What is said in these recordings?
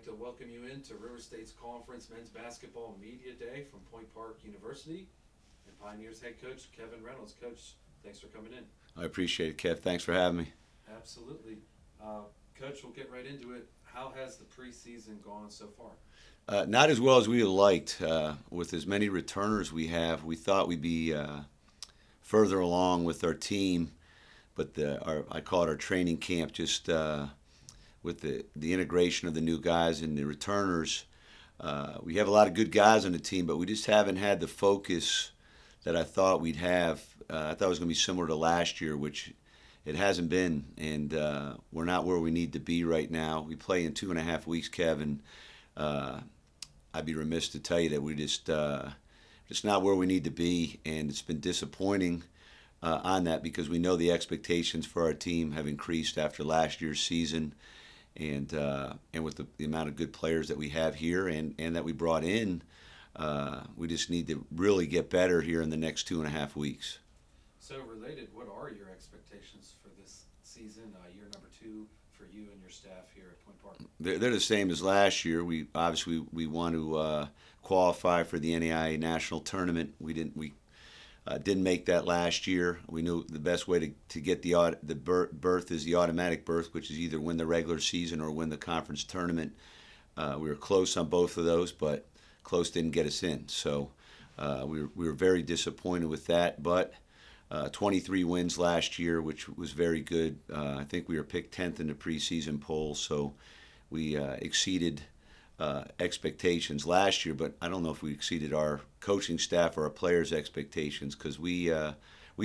like to welcome you into River State's Conference Men's Basketball Media Day from Point Park University and Pioneers head coach Kevin Reynolds. Coach, thanks for coming in. I appreciate it, Kev. Thanks for having me. Absolutely. Coach, we'll get right into it. How has the preseason gone so far? Not as well as we would have liked. With as many returners we have, we thought we'd be further along with our team, but I call it our training camp, just with the integration of the new guys and the returners. We have a lot of good guys on the team, but we just haven't had the focus that I thought we'd have. I thought it was going to be similar to last year, which it hasn't been, and we're not where we need to be right now. We play in 2.5 weeks, Kevin. I'd be remiss to tell you that we're just not where we need to be, and it's been disappointing on that because we know the expectations for our team have increased after last year's season, and with the amount of good players that we have here and that we brought in, we just need to really get better here in the next 2.5 weeks. So related, what are your expectations for this season, year number 2 for you and your staff here at Point Park? They're the same as last year. We obviously want to qualify for the NAIA national tournament. We didn't make that last year. We knew the best way to get the berth is the automatic berth, which is either win the regular season or win the conference tournament. We were close on both of those, but close didn't get us in. So we were very disappointed with that. But 23 wins last year, which was very good. I think we were picked 10th in the preseason poll, so we exceeded expectations last year, but I don't know if we exceeded our coaching staff or our players' expectations because we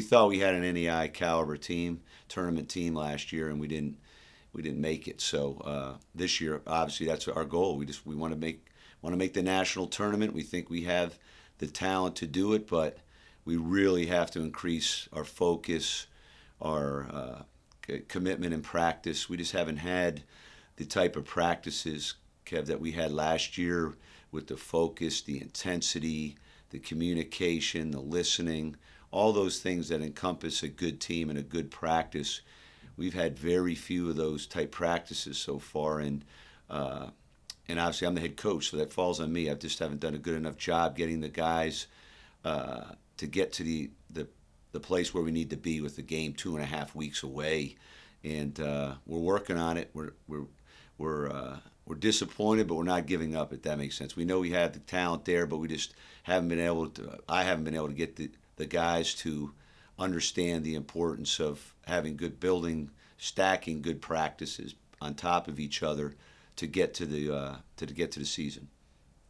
thought we had an NAI caliber team, tournament team last year, and we didn't make it. So this year, obviously, that's our goal. We want to make the national tournament. We think we have the talent to do it, but we really have to increase our focus, our commitment in practice. We just haven't had the type of practices, Kev, that we had last year with the focus, the intensity, the communication, the listening, all those things that encompass a good team and a good practice. We've had very few of those type practices so far, and obviously I'm the head coach, so that falls on me. I just haven't done a good enough job getting the guys to get to the place where we need to be with the game 2.5 weeks away, and we're working on it. We're disappointed, but we're not giving up, if that makes sense. We know we have the talent there, but we just haven't been able to. I haven't been able to get the guys to understand the importance of having good building, stacking good practices on top of each other to get to the season.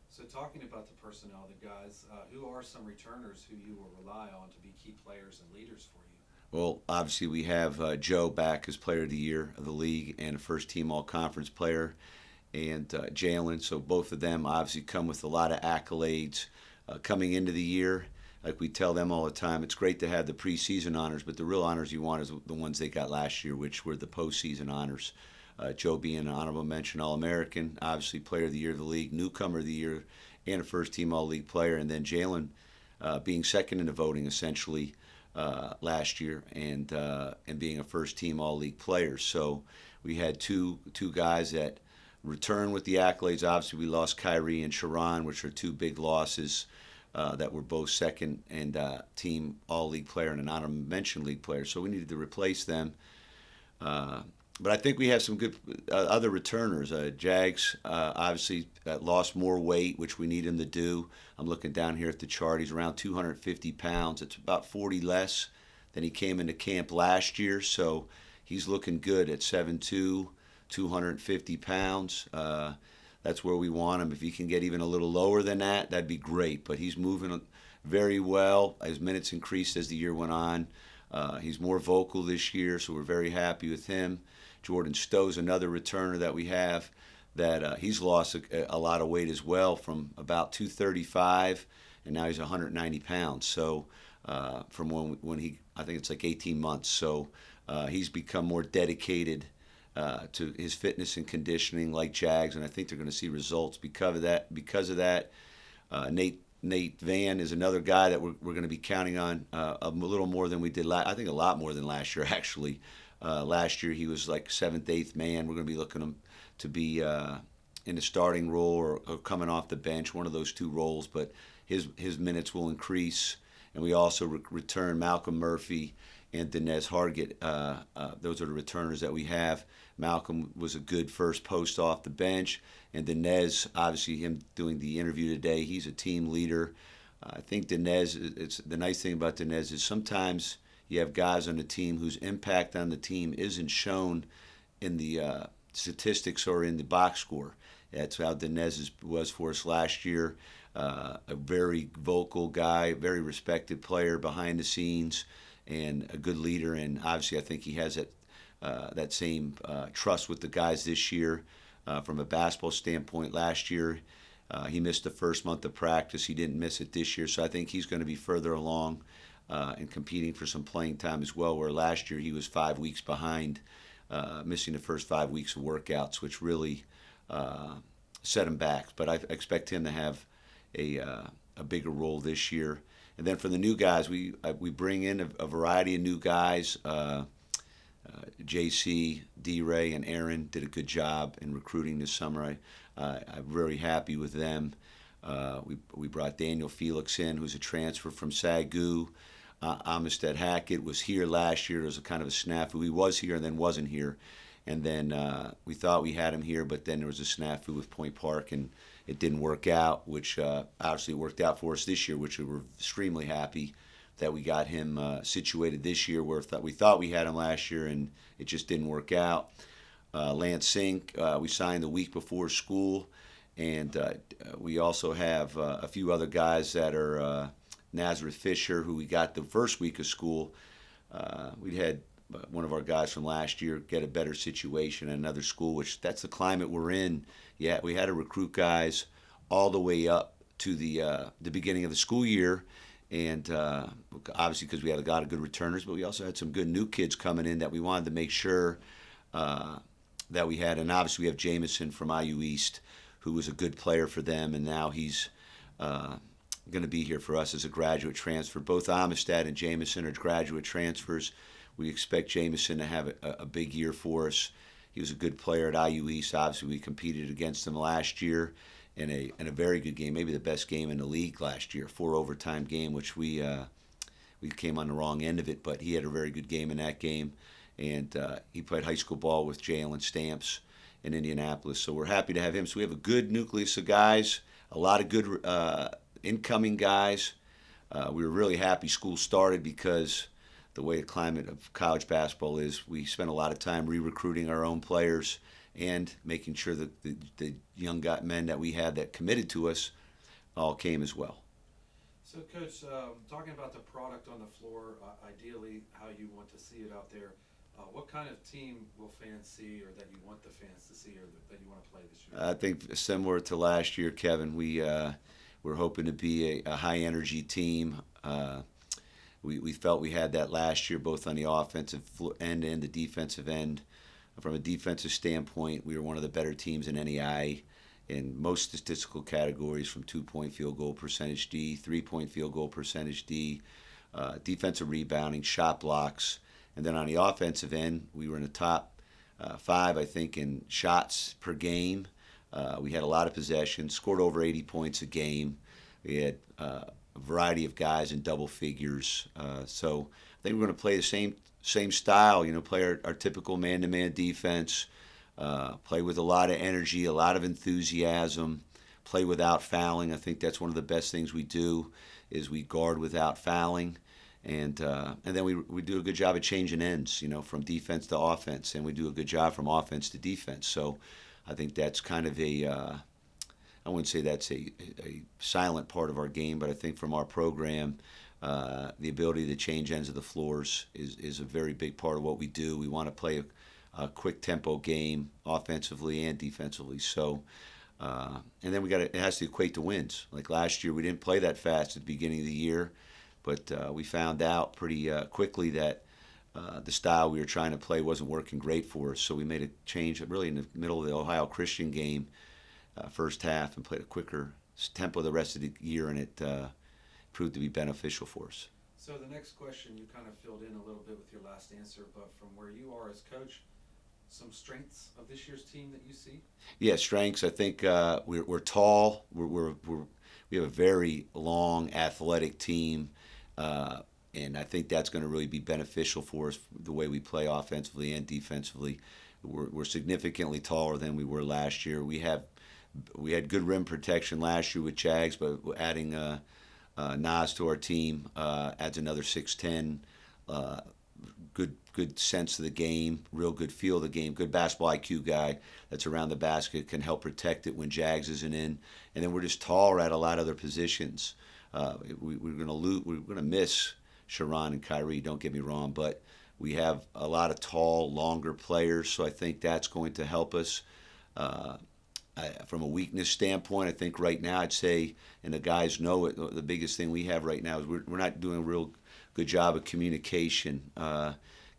So talking about the personnel, the guys, who are some returners who you will rely on to be key players and leaders for you? Well, obviously we have Joe back as Player of the Year of the league and a first-team All-Conference player, and Jalen. So both of them obviously come with a lot of accolades coming into the year. Like we tell them all the time, it's great to have the preseason honors, but the real honors you want is the ones they got last year, which were the postseason honors. Joe being an honorable mention All-American, obviously Player of the Year of the league, Newcomer of the Year, and a first-team All-League player, and then Jalen being second in the voting essentially last year, and being a first-team All-League player. So we had two guys that return with the accolades. Obviously, we lost Kyrie and Sharon, which are two big losses that were both second and team All-League player and an honorable mention league player. So we needed to replace them. But I think we have some good other returners. Jags obviously lost more weight, which we need him to do. I'm looking down here at the chart. He's around 250 pounds. It's about 40 less than he came into camp last year. So he's looking good at 7'2", 250 pounds. That's where we want him. If he can get even a little lower than that, that'd be great. But he's moving very well. His minutes increased as the year went on. He's more vocal this year, so we're very happy with him. Jordan Stowe's another returner that we have that he's lost a lot of weight as well, from about 235, and now he's 190 pounds. So from when he, I think it's like 18 months. So he's become more dedicated to his fitness and conditioning like Jags, and I think they're going to see results because of that. Nate Van is another guy that we're going to be counting on a little more than we did I think a lot more than last year, actually. Last year he was like 7th, 8th man. We're going to be looking to be in the starting role or coming off the bench, one of those two roles. But his minutes will increase, and we also return Malcolm Murphy and Dinez Hargett. Those are the returners that we have. Malcolm was a good first post off the bench, and Dinez, obviously him doing the interview today, he's a team leader. I think Dinez, it's the nice thing about Dinez is sometimes you have guys on the team whose impact on the team isn't shown in the statistics or in the box score. That's how Dinez was for us last year. A very vocal guy, very respected player behind the scenes, and a good leader. And obviously, I think he has that same trust with the guys this year. From a basketball standpoint, last year he missed the first month of practice. He didn't miss it this year, so I think he's going to be further along and competing for some playing time as well. Where last year he was 5 weeks behind, missing the first 5 weeks of workouts, which really set him back. But I expect him to have a bigger role this year. And then for the new guys, we bring in a variety of new guys. JC, D-Ray, and Aaron did a good job in recruiting this summer. I'm very happy with them. We brought Daniel Felix in, who's a transfer from SAGU. Amistad Hackett was here last year. It was a kind of a snafu. He was here and then wasn't here. And then we thought we had him here, but then there was a snafu with Point Park, and it didn't work out, which obviously worked out for us this year, which we were extremely happy that we got him situated this year, where we thought we had him last year, and it just didn't work out. Lance Sink, we signed the week before school, and we also have a few other guys that are Nazareth Fisher, who we got the first week of school. We had one of our guys from last year get a better situation at another school, which that's the climate we're in. Yeah, we had to recruit guys all the way up to the beginning of the school year. And obviously because we had a lot of good returners, but we also had some good new kids coming in that we wanted to make sure that we had. And obviously we have Jamison from IU East, who was a good player for them, and now he's going to be here for us as a graduate transfer. Both Amistad and Jamison are graduate transfers. We expect Jamison to have a big year for us. He was a good player at IU East. Obviously we competed against him last year in a very good game, maybe the best game in the league last year, 4 overtime game, which we came on the wrong end of it, but he had a very good game in that game, and he played high school ball with Jalen Stamps in Indianapolis, so we're happy to have him. So we have a good nucleus of guys, a lot of good incoming guys. We were really happy school started because the way the climate of college basketball is, we spent a lot of time re-recruiting our own players and making sure that the young men that we had that committed to us all came as well. So, Coach, talking about the product on the floor, ideally how you want to see it out there, what kind of team will fans see, or that you want the fans to see, or that you want to play this year? I think similar to last year, Kevin, we're hoping to be a high-energy team. We felt we had that last year, both on the offensive end and the defensive end. From a defensive standpoint, we were one of the better teams in NEI in most statistical categories, from 2-point field goal percentage D, 3-point field goal percentage D, defensive rebounding, shot blocks. And then on the offensive end, we were in the top 5, I think, in shots per game. We had a lot of possessions, scored over 80 points a game. We had a variety of guys in double figures. So I think we're going to play the same style, play our typical man-to-man defense, play with a lot of energy, a lot of enthusiasm, play without fouling. I think that's one of the best things we do, is we guard without fouling. And then we do a good job of changing ends, from defense to offense, and we do a good job from offense to defense. So I think that's kind of I wouldn't say that's a silent part of our game, but I think from our program, the ability to change ends of the floors is a very big part of what we do. We want to play a quick tempo game offensively and defensively. So, and then it has to equate to wins. Like last year, we didn't play that fast at the beginning of the year, but we found out pretty quickly that the style we were trying to play wasn't working great for us. So we made a change really in the middle of the Ohio Christian game, first half, and played a quicker tempo the rest of the year, and it proved to be beneficial for us. So the next question, you kind of filled in a little bit with your last answer, but from where you are as coach, some strengths of this year's team that you see? Yeah, strengths. I think we're tall. We have a very long, athletic team, and I think that's going to really be beneficial for us the way we play offensively and defensively. We're significantly taller than we were last year. We had good rim protection last year with Jags, but adding Nas to our team adds another 6'10". Good sense of the game, real good feel of the game, good basketball IQ guy that's around the basket, can help protect it when Jags isn't in. And then we're just taller at a lot of other positions. We're gonna miss Sharon and Kyrie. Don't get me wrong, but we have a lot of tall, longer players, so I think that's going to help us. From a weakness standpoint, I think right now I'd say, and the guys know it, the biggest thing we have right now is we're not doing a real good job of communication,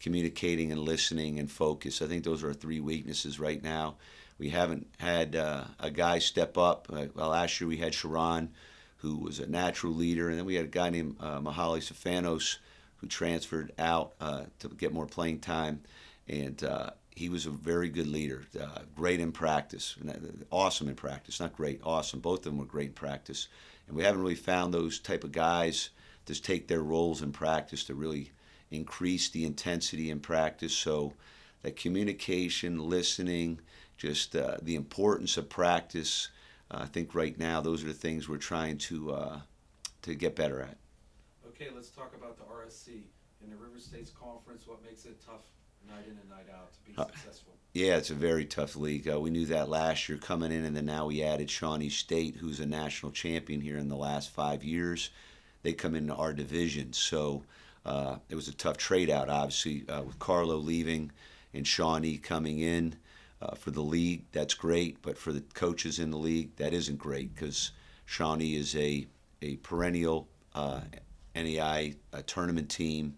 communicating and listening and focus. I think those are our three weaknesses right now. We haven't had a guy step up. Last year we had Sharon, who was a natural leader, and then we had a guy named Mahali Stefanos, who transferred out to get more playing time, and he was a very good leader, great in practice, awesome in practice, not great, awesome. Both of them were great in practice, and we haven't really found those type of guys to take their roles in practice to really increase the intensity in practice. So that communication, listening, just the importance of practice, I think right now those are the things we're trying to get better at. Okay, let's talk about the RSC. In the River States Conference, what makes it tough night in and night out to be successful? Yeah, it's a very tough league. We knew that last year coming in, and then now we added Shawnee State, who's a national champion here in the last 5 years. They come into our division, so it was a tough trade out, obviously, with Carlo leaving and Shawnee coming in for the league. That's great, but for the coaches in the league, that isn't great because Shawnee is a perennial NEI tournament team,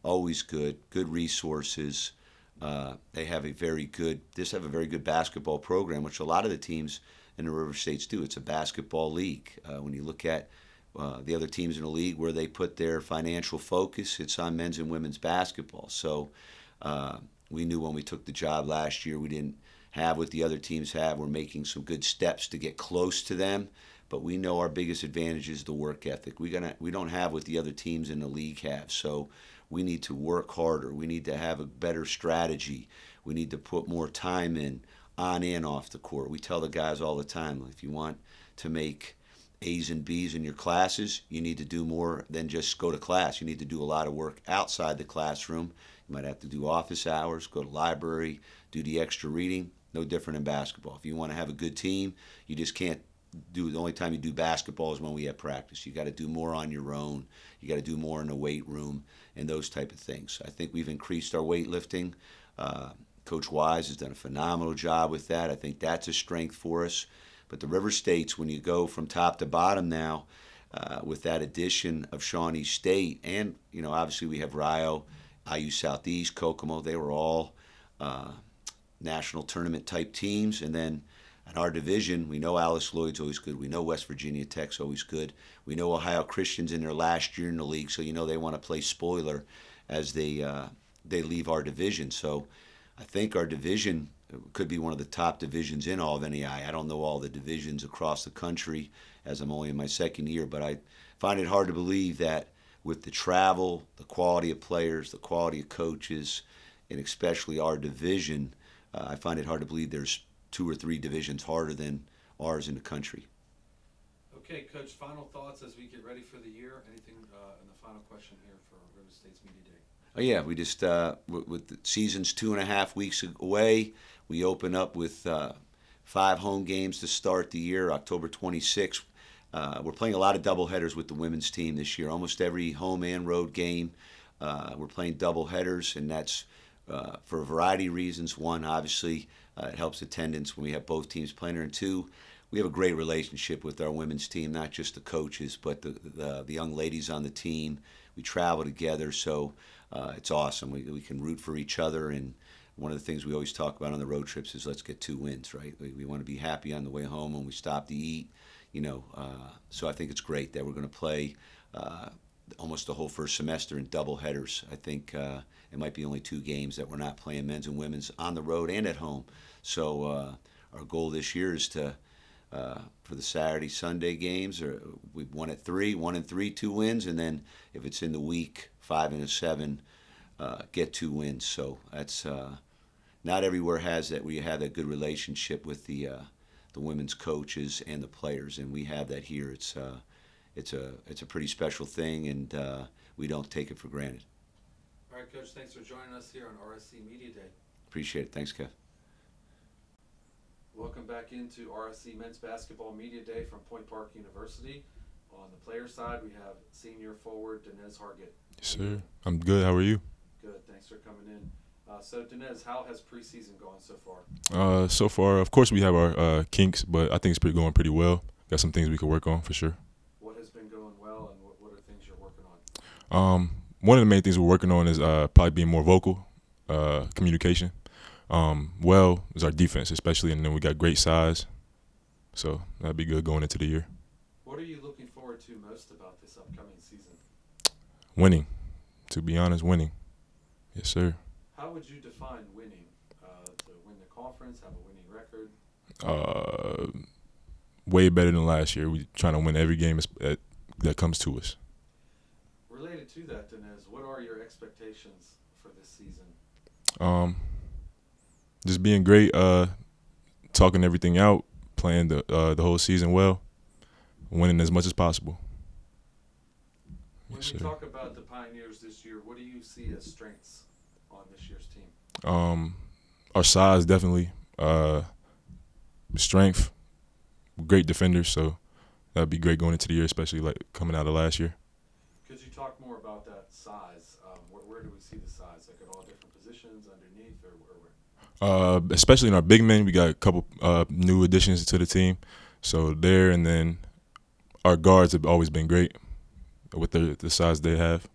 always good resources. They have a very good basketball program, which a lot of the teams in the River States do. It's a basketball league. When you look at the other teams in the league where they put their financial focus, it's on men's and women's basketball. So we knew when we took the job last year, we didn't have what the other teams have. We're making some good steps to get close to them, but we know our biggest advantage is the work ethic. We don't have what the other teams in the league have. So we need to work harder. We need to have a better strategy. We need to put more time in, on and off the court. We tell the guys all the time, if you want to make A's and B's in your classes, you need to do more than just go to class. You need to do a lot of work outside the classroom. You might have to do office hours, go to library, do the extra reading. No different in basketball. If you want to have a good team, you just can't do, the only time you do basketball is when we have practice. You got to do more on your own. You got to do more in the weight room and those type of things. I think we've increased our weightlifting. Coach Wise has done a phenomenal job with that. I think that's a strength for us. But the River States, when you go from top to bottom now, with that addition of Shawnee State, and obviously we have Rio, IU Southeast, Kokomo, they were all national tournament type teams. And then in our division, we know Alice Lloyd's always good. We know West Virginia Tech's always good. We know Ohio Christian's in their last year in the league, so they want to play spoiler as they leave our division. So I think our division could be one of the top divisions in all of NEI. I don't know all the divisions across the country as I'm only in my second year, but I find it hard to believe that with the travel, the quality of players, the quality of coaches, and especially our division, I find it hard to believe there's 2 or 3 divisions harder than ours in the country. Okay, Coach, final thoughts as we get ready for the year. Anything in the final question here for River States Media Day? Oh yeah, we just with the season's 2.5 weeks away, we open up with 5 home games to start the year. October 26th, we're playing a lot of doubleheaders with the women's team this year. Almost every home and road game, we're playing doubleheaders, and that's for a variety of reasons. One, obviously, it helps attendance when we have both teams playing. And 2, we have a great relationship with our women's team, not just the coaches, but the young ladies on the team. We travel together, so it's awesome. We can root for each other, and one of the things we always talk about on the road trips is let's get 2 wins, right? We want to be happy on the way home when we stop to eat, So I think it's great that we're going to play almost the whole first semester in double headers. I think it might be only 2 games that we're not playing men's and women's on the road and at home. So our goal this year is to for the Saturday Sunday games, or we've won at 3, 1 and 3, 2 wins, and then if it's in the week 5 and 7, get 2 wins. So that's not everywhere has that. We have that good relationship with the women's coaches and the players, and we have that here. It's a pretty special thing, and we don't take it for granted. All right, Coach, thanks for joining us here on RSC Media Day. Appreciate it. Thanks, Kev. Welcome back into RSC Men's Basketball Media Day from Point Park University. On the player side, we have senior forward Dinez Hargett. Yes, sir. I'm good. How are you? Good. Thanks for coming in. So, Dinez, how has preseason gone so far? So far, of course, we have our kinks, but I think it's going pretty well. Got some things we could work on for sure. What has been going well, and what are things you're working on? One of the main things we're working on is probably being more vocal, communication. Well is our defense, especially, and then we got great size, so that'd be good going into the year. What are you looking forward to most about this upcoming season? Winning, to be honest, winning. Yes, sir. How would you define winning? To win the conference, have a winning record? Way better than last year. We're trying to win every game that comes to us. Related to that, Dinez, what are your expectations for this season? Just being great, talking everything out, playing the whole season well, winning as much as possible. When Yes, we sir. talk about the Pioneers this year, what do you see as strengths on this year's team? Our size, definitely. Strength, great defenders, so that'd be great going into the year, especially like coming out of last year. Could you talk more about that size? Where do we see the size? Like at all different positions, underneath, or where? Especially in our big men, we got a couple new additions to the team, so there, and then our guards have always been great with the size they have.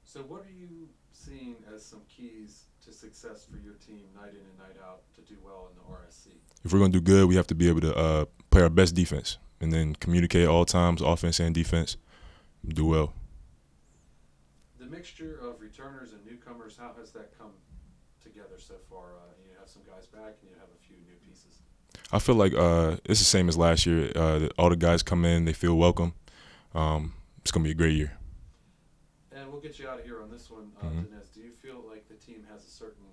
So what are you seeing as some keys to success for your team night in and night out to do well in the RSC? If we're gonna do good, we have to be able to play our best defense, and then communicate at all times, offense and defense, do well. The mixture of returners and newcomers, how has that come together so far? You have some guys back, and you have a few new pieces. I feel like it's the same as last year. All the guys come in, they feel welcome. It's gonna be a great year. And we'll get you out of here on this one, Mhm. Dinez. Do you feel like the team has a certain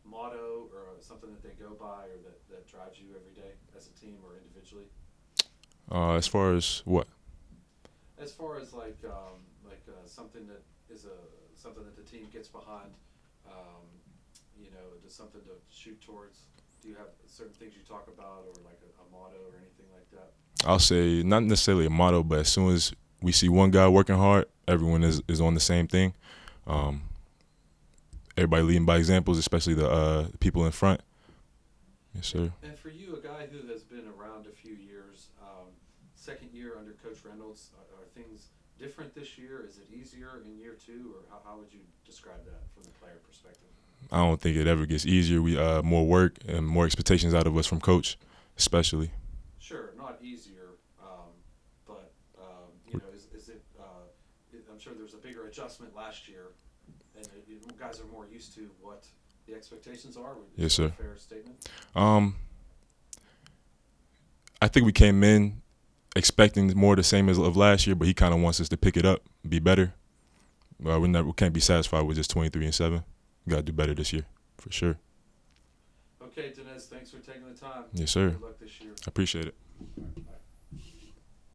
motto or something that they go by, or that drives you every day as a team or individually? As far as what? As far as something that is something that the team gets behind, just something to shoot towards. Do you have certain things you talk about, or like a motto or anything like that? I'll say not necessarily a motto, but as soon as we see one guy working hard, everyone is on the same thing. Everybody leading by examples, especially the people in front. Yes, sir. And for you, a guy who has been around a few years, second year under Coach Reynolds, are things different this year? Is it easier in year 2, or how would you describe that from the player perspective? I don't think it ever gets easier. We more work and more expectations out of us from coach, especially. Sure, not easier, but is it? I'm sure there's a bigger adjustment last year, and guys are more used to what the expectations are. Yes, that a sir. fair statement? I think we came in expecting more the same as of last year, but he kind of wants us to pick it up, be better. We can't be satisfied with just 23-7. We got to do better this year, for sure. Okay, Dinez, thanks for taking the time. Yes, sir. Good luck this year. I appreciate it.